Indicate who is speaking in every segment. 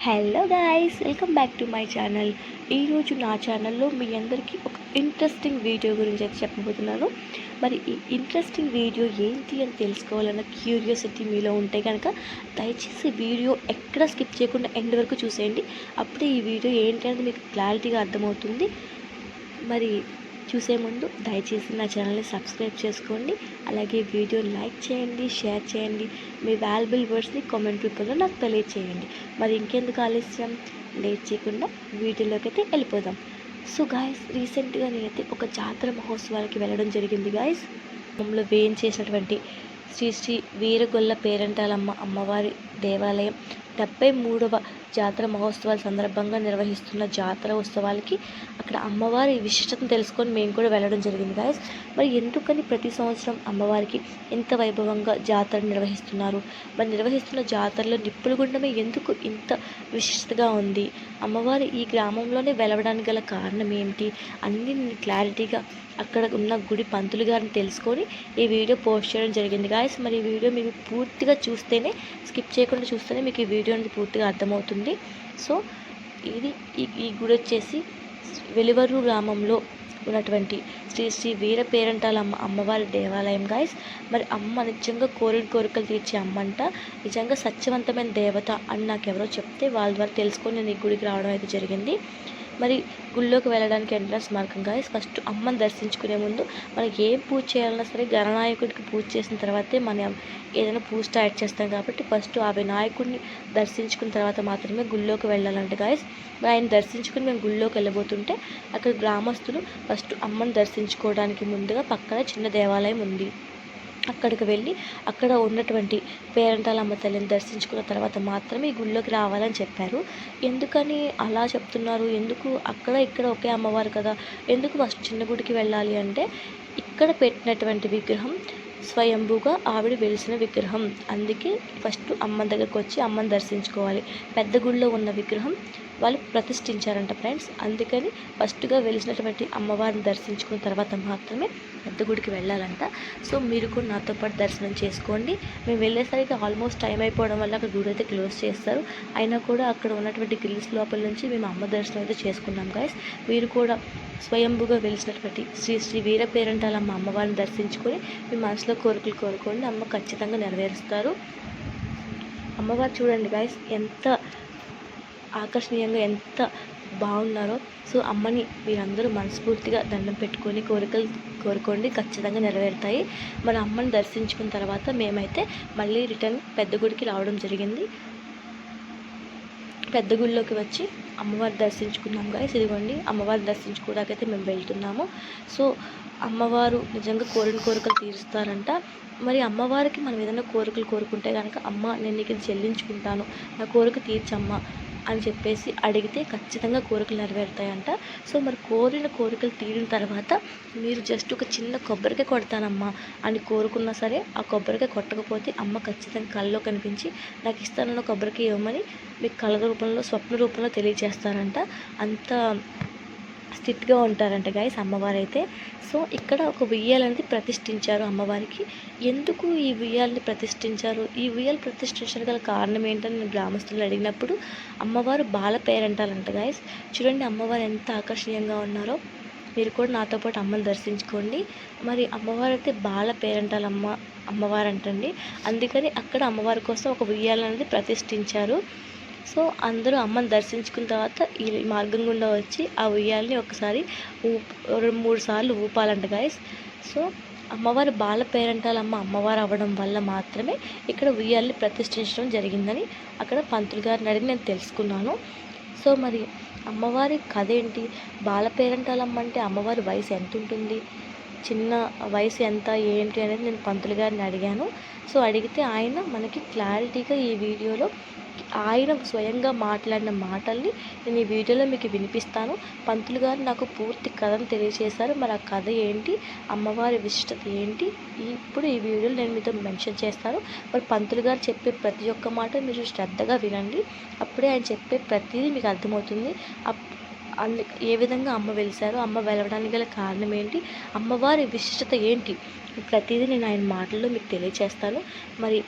Speaker 1: Hello guys, welcome back to my channel. ఈరోజు నా ఛానల్లో మీ అందరికీ ఒక ఇంట్రెస్టింగ్ వీడియో గురించి అయితే చెప్పబోతున్నాను. మరి ఈ ఇంట్రెస్టింగ్ వీడియో ఏంటి అని తెలుసుకోవాలన్న క్యూరియాసిటీ మీలో ఉంటే కనుక దయచేసి వీడియో ఎక్కడ స్కిప్ చేయకుండా ఎండ్ వరకు చూసేయండి. అప్పుడే ఈ వీడియో ఏంటి అనేది మీకు క్లారిటీగా అర్థమవుతుంది. మరి చూసే ముందు దయచేసి నా ఛానల్ని సబ్స్క్రైబ్ చేసుకోండి. అలాగే వీడియో లైక్ చేయండి, షేర్ చేయండి. మీ వాల్యుబుల్ వర్డ్స్ని కామెంట్ రూపంలో నాకు తెలియచేయండి. మరి ఇంకెందుకు ఆలస్యం, లేట్ చేయకుండా వీడియోలోకి అయితే వెళ్ళిపోదాం. సో గాయస్, రీసెంట్గా నేనైతే ఒక జాతర మహోత్సవాలకి వెళ్ళడం జరిగింది గాయస్. మమ్మల్ని వేయించేసినటువంటి శ్రీ శ్రీ వీరగొల్ల పేరంటాలమ్మ అమ్మవారి దేవాలయం 73వ జాతర మహోత్సవాల సందర్భంగా నిర్వహిస్తున్న జాతర ఉత్సవాలకి అక్కడ అమ్మవారి విశిష్టతను తెలుసుకొని మేము కూడా వెళ్ళడం జరిగింది గాయస్. మరి ఎందుకని ప్రతి సంవత్సరం అమ్మవారికి ఇంత వైభవంగా జాతర నిర్వహిస్తున్నారు? మరి నిర్వహిస్తున్న జాతరలో నిప్పుల గుండమే ఎందుకు ఇంత విశిష్టతగా ఉంది? అమ్మవారి ఈ గ్రామంలోనే వెలవడానికి గల కారణం ఏంటి? అన్నీ నేను క్లారిటీగా అక్కడ ఉన్న గుడి పంతులు గారిని తెలుసుకొని ఈ వీడియో పోస్ట్ చేయడం జరిగింది గాయస్. మరి ఈ వీడియో మీకు పూర్తిగా చూస్తేనే, స్కిప్ చేయకుండా చూస్తేనే మీకు ఈ వీడియో అనేది పూర్తిగా అర్థమవుతుంది. సో ఇది ఈ గుడి వచ్చేసి వెలువరు గ్రామంలో ఉన్నటువంటి శ్రీ శ్రీ వీర పేరంటాలమ్మ అమ్మవారి దేవాలయం గాయస్. మరి అమ్మ నిజంగా కోరికలు తీర్చే అమ్మంట, నిజంగా సత్యవంతమైన దేవత అని నాకు ఎవరో చెప్తే వాళ్ళ ద్వారా తెలుసుకొని నేను ఈ గుడికి రావడం అయితే జరిగింది. మరి గుళ్ళోకి వెళ్ళడానికి ఎంట్రన్స్ మార్గం గాయస్. ఫస్ట్ అమ్మని దర్శించుకునే ముందు మనకి ఏం పూజ చేయాలన్నా సరే గణనాయకుడికి పూజ చేసిన తర్వాతే మనం ఏదైనా పూజ స్టార్ట్ చేస్తాం. కాబట్టి ఫస్ట్ ఆ వినాయకుడిని దర్శించుకున్న తర్వాత మాత్రమే గుళ్ళోకి వెళ్ళాలంటే గాయస్. మరి ఆయన దర్శించుకుని మేము గుళ్ళోకి వెళ్ళబోతుంటే అక్కడ గ్రామస్తులు ఫస్ట్ అమ్మని దర్శించుకోవడానికి ముందుగా పక్కన చిన్న దేవాలయం ఉంది, అక్కడికి వెళ్ళి అక్కడ ఉన్నటువంటి పేరంటాలమ్మ తల్లిని దర్శించుకున్న తర్వాత మాత్రమే ఈ గుళ్ళోకి రావాలని చెప్పారు. ఎందుకని అలా చెప్తున్నారు? ఎందుకు అక్కడ ఇక్కడ ఒకే అమ్మవారు కదా, ఎందుకు ఫస్ట్ చిన్న గుడికి వెళ్ళాలి అంటే, ఇక్కడ పెట్టినటువంటి విగ్రహం స్వయంభూగా ఆవిడ వెలిసిన విగ్రహం. అందుకే ఫస్ట్ అమ్మ దగ్గరకు వచ్చి అమ్మని దర్శించుకోవాలి. పెద్ద గుడిలో ఉన్న విగ్రహం వాళ్ళు ప్రతిష్ఠించారంట ఫ్రెండ్స్. అందుకని ఫస్ట్గా వెలిసినటువంటి అమ్మవారిని దర్శించుకున్న తర్వాత మాత్రమే పెద్ద గుడికి వెళ్ళాలంట. సో మీరు కూడా నాతో పాటు దర్శనం చేసుకోండి. మేము వెళ్ళేసరికి ఆల్మోస్ట్ టైం అయిపోవడం వల్ల అక్కడ గుడి అయితే క్లోజ్ చేస్తారు. అయినా కూడా అక్కడ ఉన్నటువంటి గ్రిల్స్ లోపల నుంచి మేము అమ్మ దర్శనం అయితే చేసుకున్నాం గాయస్. మీరు కూడా స్వయంభుగా వెలిసినటువంటి శ్రీ శ్రీ వీర పేరంటాలమ్మ అమ్మవారిని దర్శించుకొని మీ మనసులో కోరికలు కోరుకోండి, అమ్మ ఖచ్చితంగా నెరవేరుస్తారు. అమ్మవారు చూడండి గాయస్, ఎంత ఆకర్షణీయంగా, ఎంత బాగున్నారో. సో అమ్మని మీరందరూ మనస్ఫూర్తిగా దండం పెట్టుకొని కోరికలు కోరుకోండి, ఖచ్చితంగా నెరవేరుతాయి. మన అమ్మని దర్శించుకున్న తర్వాత మేమైతే మళ్ళీ రిటర్న్ పెద్ద గుడికి రావడం జరిగింది. పెద్ద గుడిలోకి వచ్చి అమ్మవారి దర్శించుకున్నాం గాయస్. ఇదిగోండి అమ్మవారిని దర్శించుకోవడానికైతే మేము వెళ్తున్నాము. సో అమ్మవారు నిజంగా కోరికలు తీరుస్తారంట. మరి అమ్మవారికి మనం ఏదైనా కోరికలు కోరుకుంటే కనుక, అమ్మ నేను నీకు ఇది చెల్లించుకుంటాను, నా కోరిక తీర్చమ్మ అని చెప్పేసి అడిగితే ఖచ్చితంగా కోరికలు నెరవేరుతాయంట. సో మరి కోరిన కోరికలు తీరిన తర్వాత మీరు జస్ట్ ఒక చిన్న కొబ్బరికాయ కొడతానమ్మా అని కోరుకున్నా సరే, ఆ కొబ్బరికాయ కొట్టకపోతే అమ్మ ఖచ్చితంగా కళ్ళలో కనిపించి నాకు ఇస్తానన్న కొబ్బరికాయ ఇవ్వమని మీకు కళ రూపంలో, స్వప్న రూపంలో తెలియజేస్తారంట. అంత స్ట్రిక్ట్గా ఉంటారంట గాయస్ అమ్మవారైతే. సో ఇక్కడ ఒక ఉయ్యాల అనేది ప్రతిష్ఠించారు అమ్మవారికి. ఎందుకు ఈ ఉయ్యాలని ప్రతిష్ఠించారు, ఈ ఉయ్యాలు ప్రతిష్ఠించడం గల కారణం ఏంటని నేను గ్రామస్తులు అడిగినప్పుడు అమ్మవారు బాల పేరంటాలంట గాయస్. చూడండి అమ్మవారు ఎంత ఆకర్షణీయంగా ఉన్నారో. మీరు కూడా నాతో పాటు అమ్మని దర్శించుకోండి. మరి అమ్మవారు అయితే బాల పేరంటాలమ్మ అమ్మవారు అంటండి. అందుకని అక్కడ అమ్మవారి కోసం ఒక ఉయ్యాల అనేది ప్రతిష్ఠించారు. సో అందరూ అమ్మని దర్శించుకున్న తర్వాత ఈ మార్గం గుండా వచ్చి ఆ ఉయ్యాలని ఒకసారి 2-3 సార్లు ఊపాలంట గాయస్. సో అమ్మవారి బాల పేరంటాలమ్మ అమ్మవారు అవ్వడం వల్ల మాత్రమే ఇక్కడ ఉయ్యాలని ప్రతిష్ఠించడం జరిగిందని అక్కడ పంతులు గారిని అడిగి నేను తెలుసుకున్నాను. సో మరి అమ్మవారి కథ ఏంటి? బాల పేరంటాలమ్మ అంటే అమ్మవారి వయసు ఎంత ఉంటుంది, చిన్న వయసు ఎంత ఏంటి అనేది నేను పంతులు గారిని అడిగాను. సో అడిగితే ఆయన మనకి క్లారిటీగా ఈ వీడియోలో ఆయన స్వయంగా మాట్లాడిన మాటల్ని నేను ఈ వీడియోలో మీకు వినిపిస్తాను. పంతులు గారు నాకు పూర్తి కథను తెలియజేశారు. మరి ఆ కథ ఏంటి, అమ్మవారి విశిష్టత ఏంటి, ఇప్పుడు ఈ వీడియోలో నేను మీతో మెన్షన్ చేస్తాను. మరి పంతులు గారు చెప్పే ప్రతి ఒక్క మాట మీరు శ్రద్ధగా వినండి, అప్పుడే ఆయన చెప్పే ప్రతిదీ మీకు అర్థమవుతుంది. ఏ విధంగా అమ్మ వెలిశారో, అమ్మ వెలవడానికి గల కారణం ఏంటి, అమ్మవారి విశిష్టత ఏంటి, ప్రతిదీ నేను ఆయన మాటల్లో మీకు తెలియజేస్తాను. మరి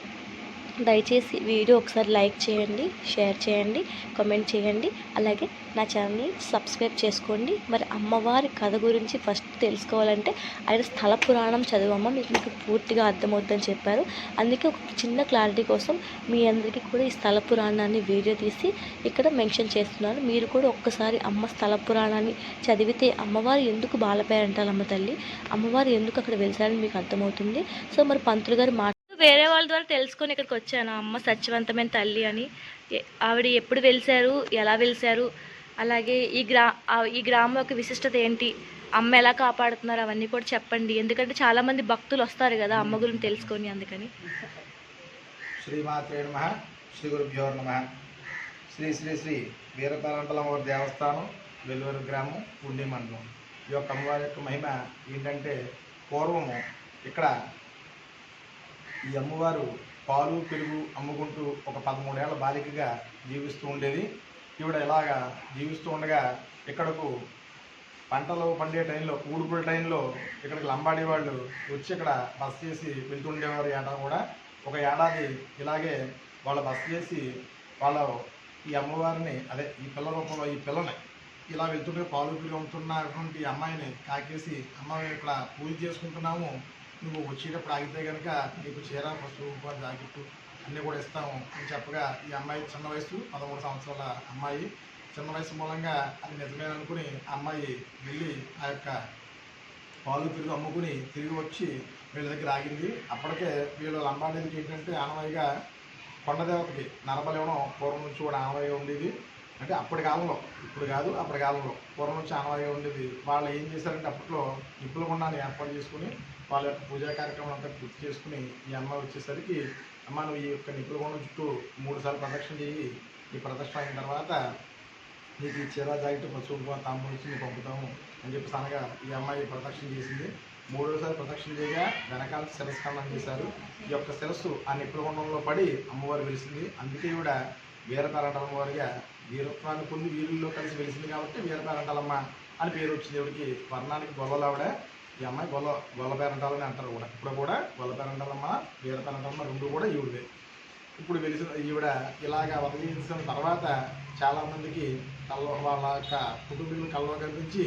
Speaker 1: దయచేసి వీడియో ఒకసారి లైక్ చేయండి, షేర్ చేయండి, కామెంట్ చేయండి. అలాగే నా ఛానల్ని సబ్స్క్రైబ్ చేసుకోండి. మరి అమ్మవారి కథ గురించి ఫస్ట్ తెలుసుకోవాలంటే ఆయన స్థల పురాణం చదవమ్మ, మీకు పూర్తిగా అర్థమవుతుందని చెప్పారు. అందుకే ఒక చిన్న క్లారిటీ కోసం మీ అందరికీ కూడా ఈ స్థల పురాణాన్ని వీడియో తీసి ఇక్కడ మెన్షన్ చేస్తున్నాను. మీరు కూడా ఒక్కసారి అమ్మ స్థల పురాణాన్ని చదివితే అమ్మవారు ఎందుకు బాలపేరంటాలమ్మ తల్లి, అమ్మవారు ఎందుకు అక్కడ వెలిసారని మీకు అర్థమవుతుంది. సో మరి పంతులు గారు వేరే వాళ్ళ ద్వారా తెలుసుకొని ఇక్కడికి వచ్చాను అమ్మ సత్యవంతమైన తల్లి అని. ఆవిడ ఎప్పుడు వెలిసారు, ఎలా వెలిసారు, అలాగే ఈ గ్రామం యొక్క విశిష్టత ఏంటి, అమ్మ ఎలా కాపాడుతున్నారు అవన్నీ కూడా చెప్పండి. ఎందుకంటే చాలామంది భక్తులు వస్తారు కదా అమ్మ గురించి తెలుసుకొని, అందుకని.
Speaker 2: శ్రీమాత్రే నమః, శ్రీ గురుభ్యో నమః. శ్రీ శ్రీ శ్రీ వీరపారంటలమ్మవారి దేవస్థానం, వెలువరు గ్రామం, ఉండి మండలం. ఈ యొక్క అమ్మవారి యొక్క మహిమ ఏంటంటే, పూర్వము ఇక్కడ ఈ అమ్మవారు పాలు పెరుగు అమ్ముకుంటూ ఒక 13 ఏళ్ల బాలికగా జీవిస్తూ ఉండేది. ఈవిడ ఇలాగా జీవిస్తూ ఉండగా ఇక్కడకు పంటలు పండే టైంలో, ఊడుపుల టైంలో ఇక్కడికి లంబాడి వాళ్ళు వచ్చి ఇక్కడ బస చేసి వెళ్తుండేవారు. ఏటా కూడా ఒక ఏడాది ఇలాగే వాళ్ళు బస చేసి వాళ్ళు ఈ అమ్మవారిని, అదే ఈ పిల్ల రూపంలో ఈ పిల్లని ఇలా వెళ్తుంటే పాలు పెరుగు అమ్ముతున్నటువంటి అమ్మాయిని కాకేసి, అమ్మాయి ఇక్కడ పూజ చేసుకుంటున్నాము, నువ్వు వచ్చేటప్పుడు ఆగితే కనుక నీకు చీర, పసుపు, జాకెట్టు అన్నీ కూడా ఇస్తాము అని చెప్పగా, ఈ అమ్మాయి చిన్న వయసు 13 సంవత్సరాల అమ్మాయి, చిన్న వయసు మూలంగా అది నిజమేననుకుని అమ్మాయి వెళ్ళి ఆ యొక్క పాలు పెరుగు అమ్ముకుని తిరిగి వచ్చి వీళ్ళ దగ్గర ఆగింది. అప్పటికే వీళ్ళ లంబాడీలకి ఏంటంటే ఆనవాయిగా కొండదేవతకి నరబలి ఇవ్వడం పూర్వం నుంచి కూడా ఆనవాయిగా ఉండేది. అంటే అప్పటి కాలంలో, ఇప్పుడు కాదు, అప్పటి కాలంలో పూర్వం నుంచి ఆనవాయిగా ఉండేది. వాళ్ళు ఏం చేశారంటే అప్పట్లో నిప్పుల గుండాన్ని ఏర్పాటు చేసుకుని వాళ్ళ యొక్క పూజా కార్యక్రమం అంతా పూర్తి చేసుకుని ఈ అమ్మ వచ్చేసరికి, అమ్మ నువ్వు ఈ యొక్క నిప్పుల గుండం చుట్టూ 3 సార్లు ప్రదక్షిణ చేయి, ఈ ప్రదక్షిణ అయిన తర్వాత నీకు ఈ చీర, జాకెట్, పసుపు, తాంబూలం ఇచ్చి నీకు పంపుతాము అని చెప్పి అనగా ఈ అమ్మాయి ప్రదక్షిణ చేసింది. 3వసారి ప్రదక్షిణ చేయగా వెనకాల శిరస్కండం చేశారు. ఈ యొక్క శిరస్సు ఆ నిప్పుల గుండంలో పడి అమ్మవారు వెలిసింది. అందుకే ఈవిడ వీరపారంటలమ్మవారిగా వీరత్వాన్ని పొంది వీరుల్లో కలిసి వెలిసింది కాబట్టి వీరపారంటలమ్మ అని పేరు వచ్చింది. ఈవిడికి వర్ణానికి గొల్లలావిడ. ఈ అమ్మాయి గొల్లపేరంటాలని అంటారు కూడా. ఇప్పుడు కూడా గొల్లపేరంటాలమ్మ, వీరపేరంటాలమ్మ రెండు కూడా ఈవిడే. ఇప్పుడు వెలిసిన ఈవిడ ఇలాగా వదిలేసిన తర్వాత చాలామందికి వాళ్ళ యొక్క కుటుంబీకులు కల్లో కనిపించి,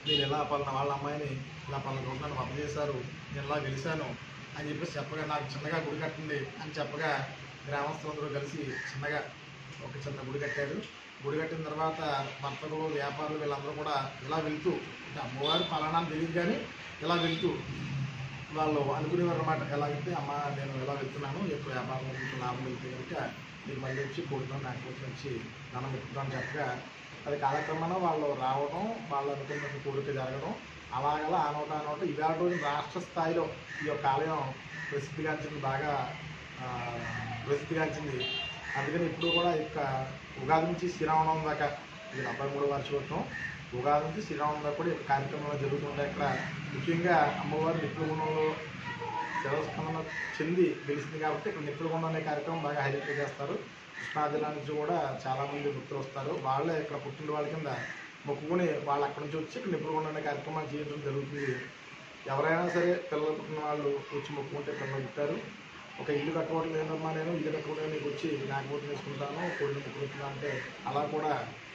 Speaker 2: నేను ఇలా వాళ్ళ అమ్మాయిని ఇలా పలానా వద్ద చేశారు, నేను ఇలా వెలిశాను అని చెప్పేసి చెప్పగా, నాకు చిన్నగా గుడి కట్టండి అని చెప్పగా గ్రామస్తులందరూ కలిసి చిన్నగా ఒక చిన్న గుడి కట్టారు. గుడి కట్టిన తర్వాత వర్తకులు, వ్యాపారులు వీళ్ళందరూ కూడా ఇలా వెళ్తూ, అంటే అమ్మవారు పలానా తెలియదు కానీ ఇలా వెళ్తూ వాళ్ళు అనుకునేవారు అన్నమాట. ఎలాగైతే అమ్మ నేను ఇలా వెళ్తున్నాను, ఎక్కువ వ్యాపారం కొంచెం లాభం వెళ్తే కనుక మీకు మళ్ళీ వచ్చి కూడుతాను, నాకు వచ్చి వచ్చి ధనం పెట్టుకుంటాను చెప్పగా, అది కాలక్రమంలో వాళ్ళు రావడం, వాళ్ళు అనుకున్న కోరిక జరగడం, అలాగలా ఆనోట ఇవాళ రోజు రాష్ట్ర స్థాయిలో ఈ యొక్క ఆలయం ప్రసిద్ధిగాంచింది, బాగా ప్రసిద్ధిగాంచింది. అందుకని ఇప్పుడు కూడా ఇక ఉగాది నుంచి శ్రీరామనవమి దాకా, ఇది 73వ వార్షికోత్సవం, ఉగాది నుంచి శ్రీరామనవమి దాకా కూడా ఈ కార్యక్రమాలు జరుగుతుంటాయి. ఇక్కడ ముఖ్యంగా అమ్మవారి నిప్పుల గుండంలో శివస్కందన చెంది వెలిసింది కాబట్టి ఇక్కడ నిప్పుల గుండం అనే కార్యక్రమం బాగా హైలైట్ చేస్తారు. కృష్ణా జిల్లా నుంచి కూడా చాలామంది భక్తులు వస్తారు. వాళ్ళే ఇక్కడ పుట్టిన వాళ్ళ కింద మొక్కుకుని వాళ్ళు అక్కడి నుంచి వచ్చి ఇక్కడ నిప్పుల గుండం అనే కార్యక్రమాలు చేయడం జరుగుతుంది. ఎవరైనా సరే పిల్లలు పుట్టిన వాళ్ళు వచ్చి మొక్కుకుంటే పిల్లలు పుట్టారు. ఒక ఇల్లు కట్టుకోవడం లేదమ్మా, నేను ఇల్లు కట్టుకోవడం నీకు వచ్చి నాకు ఓటు వేసుకుంటాను, కోడిని ముక్కుతున్నా అంటే అలా కూడా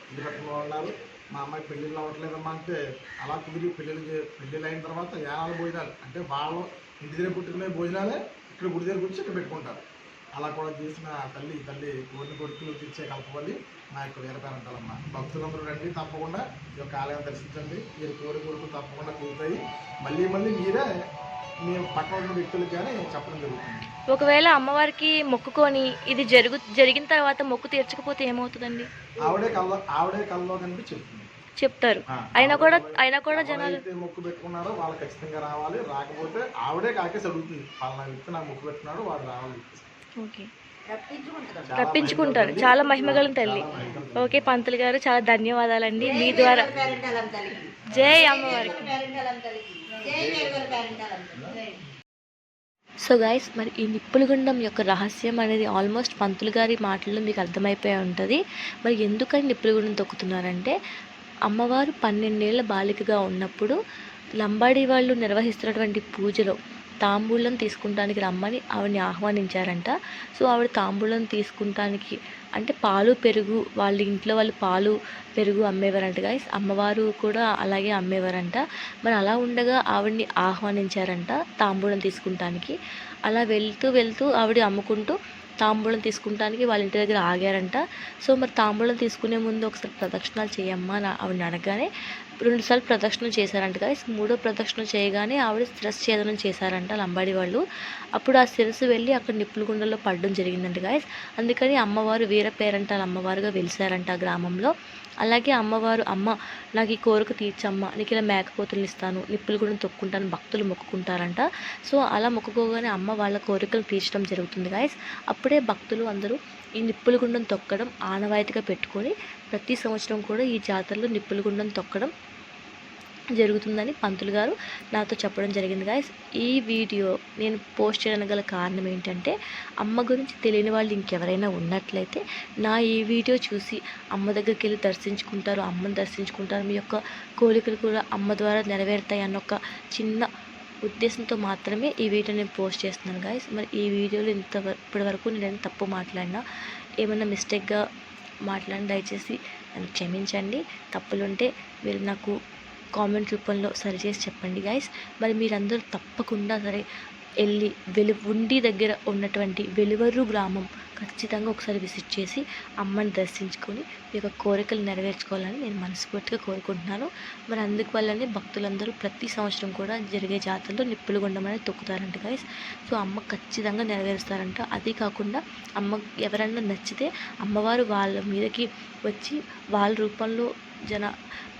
Speaker 2: ఇల్లు కట్టుకున్న వాళ్ళు ఉన్నారు. మా అమ్మాయి పెళ్ళిళ్ళు అవ్వట్లేదమ్మా అంటే అలా కుదిరి పెళ్ళిళ్ళు అయిన తర్వాత యానాలు భోజనాలు, అంటే వాళ్ళు ఇంటి దగ్గర పుట్టుకునే భోజనాలే ఇక్కడ గుడి దగ్గర వచ్చి ఇక్కడ పెట్టుకుంటారు. అలా కూడా చేసిన తల్లి కోరిన కొడుకులు తెచ్చే కల్పవల్లి మా యొక్క వీరపారంటలమ్మ. భక్తులందరూ రండి, తప్పకుండా ఈ యొక్క ఆలయం దర్శించండి. మీరు కోరికలు తప్పకుండా తీరుతాయి. మళ్ళీ మీరే మేము పక్కన ఉన్న వ్యక్తులకు కానీ చెప్పడం జరుగుతుంది.
Speaker 1: ఒకవేళ అమ్మవారికి మొక్కుకొని ఇది జరిగిన తర్వాత మొక్కు తీర్చకపోతే ఏమవుతుందండి?
Speaker 2: ఆవిడే కల్లో కనిపి
Speaker 1: చెప్తారు. అయినా కూడా జనాలు
Speaker 2: మొక్కు పెట్టుకున్నారో వాళ్ళు ఖచ్చితంగా రావాలి. రాకపోతే ఆవిడే కాకేసి అడుగుతుంది, పలానా వ్యక్తి నాకు మొక్కు పెట్టుకున్నాడు, వాడు రావాలి.
Speaker 1: ఓకే, రప్పించుకుంటారు. చాలా మహిమగల తల్లి. ఓకే పంతులు గారు, చాలా ధన్యవాదాలండి మీ ద్వారా. జై అమ్మవారికి. సో గైస్, మరి ఈ నిప్పుల గుండం యొక్క రహస్యం అనేది ఆల్మోస్ట్ పంతులు గారి మాటల్లో మీకు అర్థమైపోయి ఉంటుంది. మరి ఎందుకని నిప్పుల గుండం తొక్కుతున్నారంటే, అమ్మవారు 12 ఏళ్ల బాలికగా ఉన్నప్పుడు లంబాడీ వాళ్ళు నిర్వహిస్తున్నటువంటి పూజలో తాంబూలం తీసుకుంటానికి రమ్మని ఆవిడని ఆహ్వానించారంట. సో ఆవిడ తాంబూలం తీసుకుంటానికి అంటే పాలు పెరుగు వాళ్ళ ఇంట్లో వాళ్ళు పాలు పెరుగు అమ్మేవారంట గైస్. అమ్మవారు కూడా అలాగే అమ్మేవారంట. మరి అలా ఉండగా ఆవిడని ఆహ్వానించారంట తాంబూలం తీసుకుంటానికి. అలా వెళ్తూ ఆవిడ అమ్ముకుంటూ తాంబూలం తీసుకుంటానికి వాళ్ళ ఇంటి దగ్గర ఆగారంట. సో మరి తాంబూలం తీసుకునే ముందు ఒకసారి ప్రదక్షిణాలు చేయమ్మా అని ఆవిడని అడగగానే 2 సార్లు ప్రదక్షిణ చేశారంట గైస్. 3వ ప్రదక్షిణ చేయగానే ఆవిడ శిరస్సు ఛేదనం చేశారంట లంబాడి వాళ్ళు. అప్పుడు ఆ శిరస్సు వెళ్ళి అక్కడ నిప్పుల గుండెల్లో పడడం జరిగిందంట గైస్. అందుకని అమ్మవారు వీర పేరంటాల అమ్మవారుగా వెలిసారంట ఆ గ్రామంలో. అలాగే అమ్మవారు, అమ్మ నాకు ఈ కోరిక తీర్చమ్మ, నీకు ఇలా మేకపోతులు ఇస్తాను, నిప్పులు కూడా తొక్కుంటాను భక్తులు మొక్కుకుంటారంట. సో అలా మొక్కుకోగానే అమ్మ వాళ్ళ కోరికలు తీర్చడం జరుగుతుంది గైస్. అప్పుడే భక్తులు అందరూ ఈ నిప్పుల గుండం తొక్కడం ఆనవాయితీగా పెట్టుకొని ప్రతి సంవత్సరం కూడా ఈ జాతరలో నిప్పుల గుండం తొక్కడం జరుగుతుందని పంతులు గారు నాతో చెప్పడం జరిగింది గైస్. ఈ వీడియో నేను పోస్ట్ చేయడానికి గల కారణం ఏంటంటే, అమ్మ గురించి తెలియని వాళ్ళు ఇంకెవరైనా ఉన్నట్లయితే నా ఈ వీడియో చూసి అమ్మ దగ్గరికి వెళ్ళి దర్శించుకుంటారు, అమ్మని దర్శించుకుంటారు, మీ యొక్క కోరికలు కూడా అమ్మ ద్వారా నెరవేరుతాయి అన్న ఒక చిన్న ఉద్దేశంతో మాత్రమే ఈ వీడియో నేను పోస్ట్ చేస్తున్నాను గైస్. మరి ఈ వీడియోలో ఇప్పటి వరకు నేను తప్పు మాట్లాడినా, ఏమైనా మిస్టేక్గా మాట్లాడిన దయచేసి నన్ను క్షమించండి. తప్పులుంటే మీరు నాకు కామెంట్ రూపంలో సరిచేసి చెప్పండి గైస్. మరి మీరందరూ తప్పకుండా సరే వెళ్ళి ఉండి దగ్గర ఉన్నటువంటి వెలువరు గ్రామం ఖచ్చితంగా ఒకసారి విజిట్ చేసి అమ్మని దర్శించుకొని మీ యొక్క కోరికలు నెరవేర్చుకోవాలని నేను మనస్ఫూర్తిగా కోరుకుంటున్నాను. మరి అందువల్లనే భక్తులందరూ ప్రతి సంవత్సరం కూడా జరిగే జాతరలో నిప్పుల గుండం అనేది తొక్కుతారంట గైస్. సో అమ్మ ఖచ్చితంగా నెరవేరుస్తారంట. అది కాకుండా అమ్మ ఎవరన్నా నచ్చితే అమ్మవారు వాళ్ళ మీదకి వచ్చి వాళ్ళ రూపంలో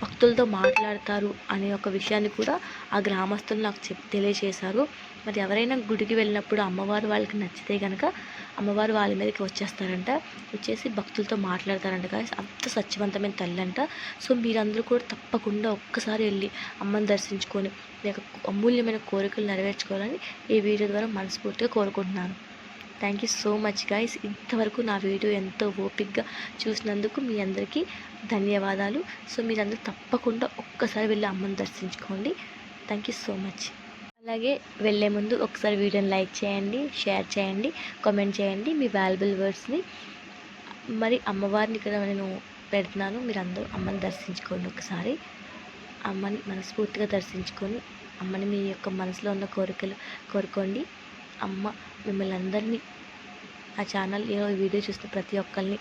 Speaker 1: భక్తులతో మాట్లాడతారు అనే ఒక విషయాన్ని కూడా ఆ గ్రామస్తులు నాకు తెలియజేశారు. మరి ఎవరైనా గుడికి వెళ్ళినప్పుడు అమ్మవారు వాళ్ళకి నచ్చితే కనుక అమ్మవారు వాళ్ళ మీదకి వచ్చేస్తారంట, వచ్చేసి భక్తులతో మాట్లాడతారంట గాయస్. అంత సత్యవంతమైన తల్లి అంట. సో మీరందరూ కూడా తప్పకుండా ఒక్కసారి వెళ్ళి అమ్మని దర్శించుకొని మీ యొక్క అమూల్యమైన కోరికలు నెరవేర్చుకోవాలని ఈ వీడియో ద్వారా మనస్ఫూర్తిగా కోరుకుంటున్నాను. Thank you so much guys. ఇంతవరకు నా వీడియో ఎంతో ఓపిక్గా చూసినందుకు మీ అందరికీ ధన్యవాదాలు. సో మీరందరూ తప్పకుండా ఒక్కసారి వెళ్ళి అమ్మని దర్శించుకోండి. Thank you so much. అలాగే వెళ్ళే ముందు ఒకసారి వీడియోని లైక్ చేయండి, షేర్ చేయండి, కామెంట్ చేయండి మీ వాల్యుబుల్ వర్డ్స్ని. మరి అమ్మవారిని ఇక్కడ నేను పెడుతున్నాను, మీరు అందరూ అమ్మని దర్శించుకోండి. ఒకసారి అమ్మని మనస్ఫూర్తిగా దర్శించుకొని అమ్మని మీ యొక్క మనసులో ఉన్న కోరికలు కోరుకోండి. అమ్మ మిమ్మల్ని అందరినీ, నా ఛానల్ ఈ వీడియో చూస్తున్న ప్రతి ఒక్కరిని,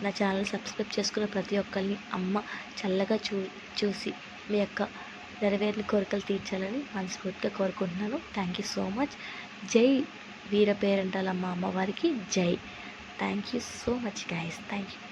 Speaker 1: నా ఛానల్ సబ్స్క్రైబ్ చేసుకున్న ప్రతి ఒక్కరిని అమ్మ చల్లగా చూసి మీ యొక్క నెరవేరిన కోరికలు తీర్చాలని మనస్ఫూర్తిగా కోరుకుంటున్నాను. Thank you so much. జై వీర పేరంటాల అమ్మవారికి జై. Thank you so much guys. Thank you.